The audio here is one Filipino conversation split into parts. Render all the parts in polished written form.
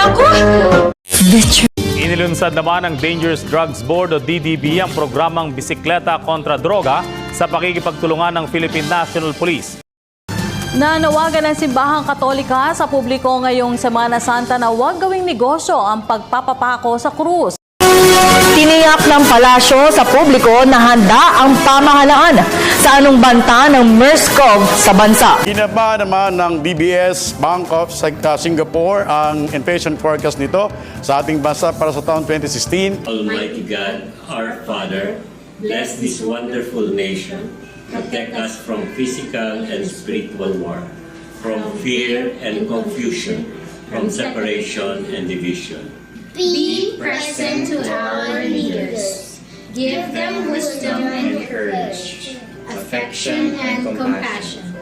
ako! Inilunsad naman ng Dangerous Drugs Board o DDB ang programang Bisikleta kontra Droga sa pakikipagtulungan ng Philippine National Police. Nanawagan ng Simbahang Katolika sa publiko ngayong Semana Santa na huwag gawing negosyo ang pagpapapako sa krus. Tiniyak ng palasyo sa publiko na handa ang pamahalaan sa anong banta ng MERS-CoV sa bansa. Ginaba naman ng DBS Bank of Singapore ang inflation forecast nito sa ating bansa para sa taon 2016. Almighty God, our Father, bless this wonderful nation. Protect us from physical and spiritual war, from fear and confusion, from separation and division. Be present to our leaders. Give them wisdom and courage, affection and compassion,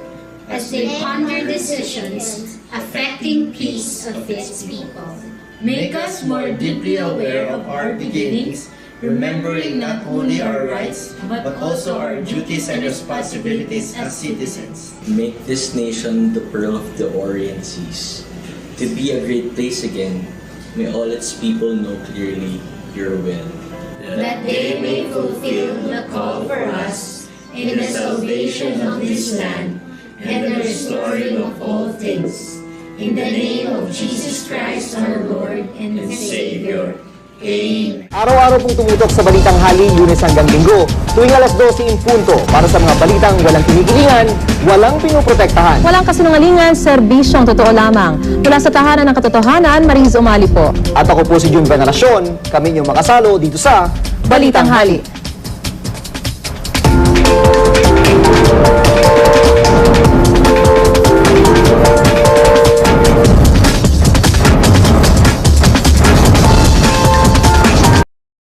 as they ponder decisions affecting peace of its people. Make us more deeply aware of our beginnings, remembering not only our rights, but also our duties and responsibilities as citizens. Make this nation the pearl of the Orient Seas, to be a great place again. May all its people know clearly your will. That they may fulfill the call for us in the salvation of this land and the restoring of all things. In the name of Jesus Christ, our Lord and Savior. Amen. Araw-araw pong tumutok sa Balitang Hali, Lunes hanggang Linggo, tuwing alas 12 in punto para sa mga balitang walang kinikilingan, walang pinoprotektahan. Walang kasinungalingan, serbisyong totoo lamang. Mula sa tahanan ng katotohanan, Mariz Umali po. At ako po si Jun Veneracion, kami niyong makasalo dito sa Balitang Hali.